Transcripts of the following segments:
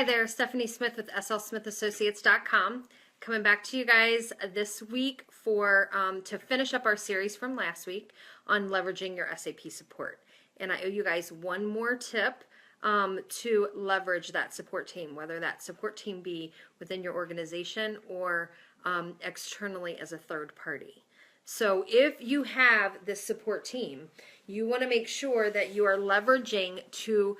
Hi there, Stephanie Smith with slsmithassociates.com. Coming back to you guys this week for to finish up our series from last week on leveraging your SAP support. And I owe you guys one more tip to leverage that support team, whether that support team be within your organization or externally as a third party. So if you have this support team, you want to make sure that you are leveraging to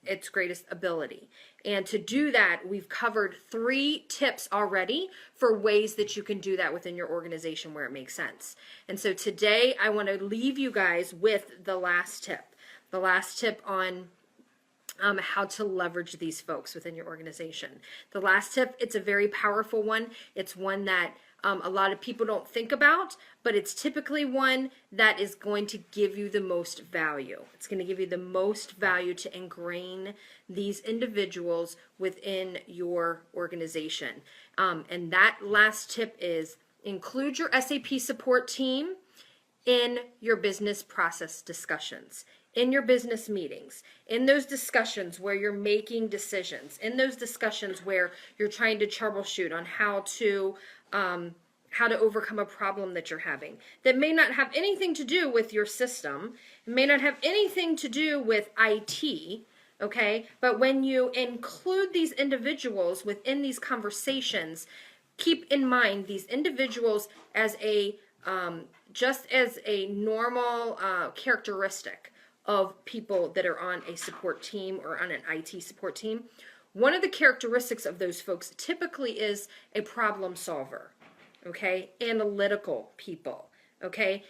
its greatest ability. And to do that, we've covered 3 tips already for ways that you can do that within your organization where it makes sense. And so today I want to leave you guys with the last tip on how to leverage these folks within your organization. The last tip, it's a very powerful one. It's one that a lot of people don't think about, but it's typically one that is going to give you the most value. It's going to give you the most value to ingrain these individuals within your organization. And that last tip is include your SAP support team in your business process discussions, in your business meetings, in those discussions where you're making decisions, in those discussions where you're trying to troubleshoot on how to overcome a problem that you're having that may not have anything to do with your system, it may not have anything to do with IT, okay? But when you include these individuals within these conversations, keep in mind these individuals as just as a normal characteristic of people that are on a support team or on an IT support team. One of the characteristics of those folks typically is a problem solver, okay? Analytical people, okay?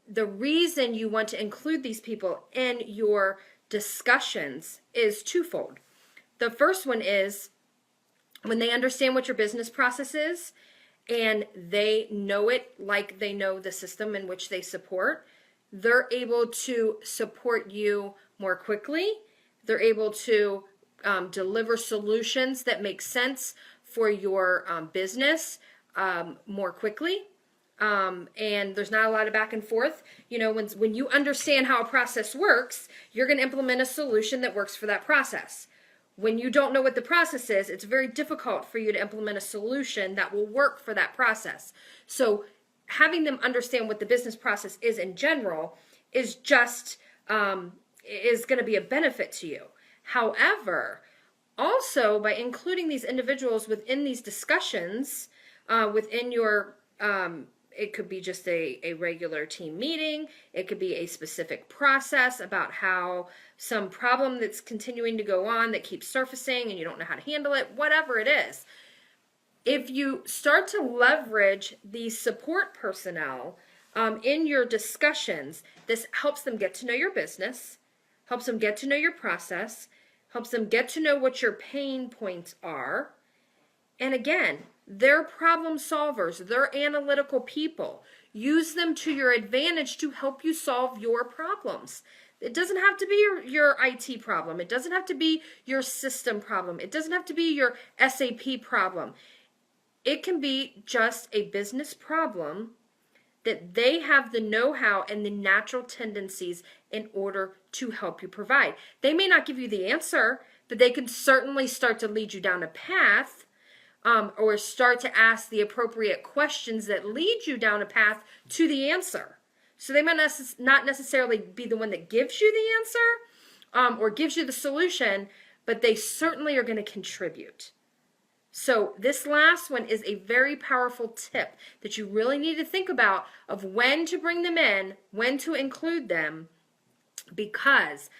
The reason you want to include these people in your discussions is twofold. The first one is when they understand what your business process is and they know it like they know the system in which they support, they're able to support you more quickly. They're able to deliver solutions that make sense for your business more quickly. And there's not a lot of back and forth. You know, when you understand how a process works, you're going to implement a solution that works for that process. When you don't know what the process is, it's very difficult for you to implement a solution that will work for that process. So having them understand what the business process is in general is just is going to be a benefit to you. However, also by including these individuals within these discussions, within your, it could be just a regular team meeting, it could be a specific process about how some problem that's continuing to go on that keeps surfacing and you don't know how to handle it, whatever it is. If you start to leverage these support personnel in your discussions, this helps them get to know your business, helps them get to know your process, helps them get to know what your pain points are. And again, they're problem solvers, they're analytical people. Use them to your advantage to help you solve your problems. It doesn't have to be your IT problem. It doesn't have to be your system problem. It doesn't have to be your SAP problem. It can be just a business problem that they have the know-how and the natural tendencies in order to help you provide. They may not give you the answer, but they can certainly start to lead you down a path or start to ask the appropriate questions that lead you down a path to the answer. So they might not necessarily be the one that gives you the answer or gives you the solution, but they certainly are going to contribute. So this last one is a very powerful tip that you really need to think about of when to bring them in, when to include them, because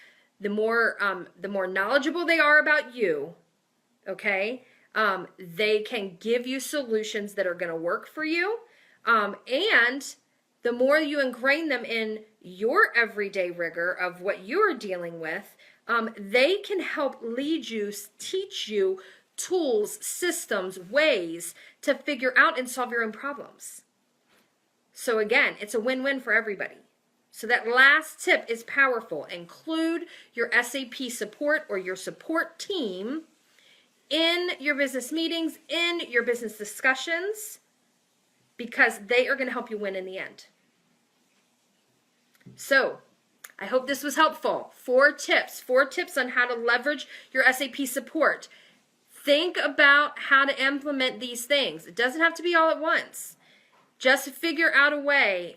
the more knowledgeable they are about you, okay, they can give you solutions that are going to work for you, and the more you ingrain them in your everyday rigor of what you're dealing with, they can help lead you, teach you tools, systems, ways to figure out and solve your own problems. So again, it's a win-win for everybody. So that last tip is powerful. Include your SAP support or your support team in your business meetings, in your business discussions, because they are going to help you win in the end. So I hope this was helpful. 4 tips on how to leverage your SAP support. Think about how to implement these things. It doesn't have to be all at once. Just figure out a way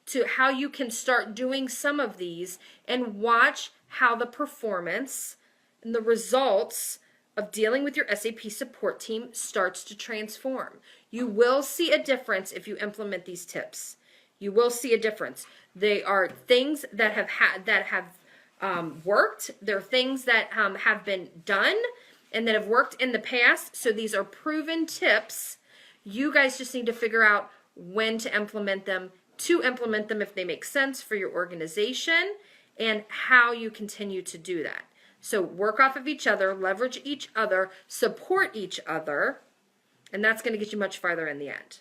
to how you can start doing some of these and watch how the performance and the results of dealing with your SAP support team starts to transform. You will see a difference if you implement these tips. You will see a difference. They are things that have worked. They're things that have been done and that have worked in the past. So these are proven tips. You guys just need to figure out when to implement them if they make sense for your organization, and how you continue to do that. So work off of each other, leverage each other, support each other, and that's going to get you much farther in the end.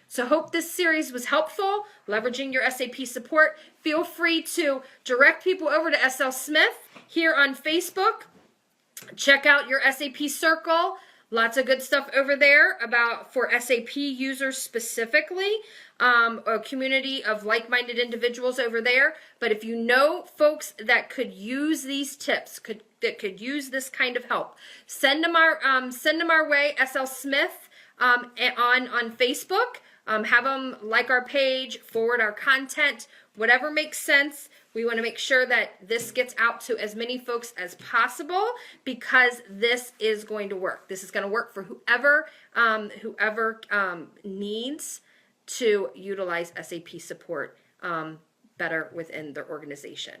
So hope this series was helpful, leveraging your SAP support. Feel free to direct people over to SL Smith here on Facebook. Check out your SAP Circle. Lots of good stuff over there for SAP users specifically. A community of like-minded individuals over there. But if you know folks that could use these tips, that could use this kind of help, send them our way. SL Smith on Facebook. Have them like our page, forward our content, whatever makes sense. We want to make sure that this gets out to as many folks as possible, because this is going to work. This is going to work for whoever needs to utilize SAP support better within their organization.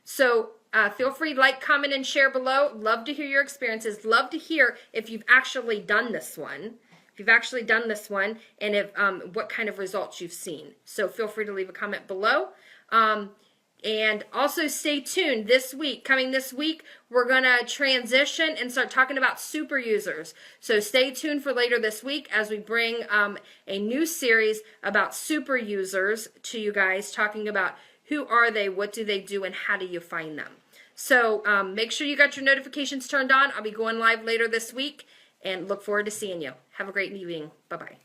So feel free to like, comment, and share below. Love to hear your experiences. Love to hear if you've actually done this one. And if what kind of results you've seen. So feel free to leave a comment below. And also stay tuned coming this week, we're going to transition and start talking about super users. So stay tuned for later this week as we bring a new series about super users to you guys, talking about who are they, what do they do, and how do you find them. So make sure you got your notifications turned on. I'll be going live later this week and look forward to seeing you. Have a great evening. Bye-bye.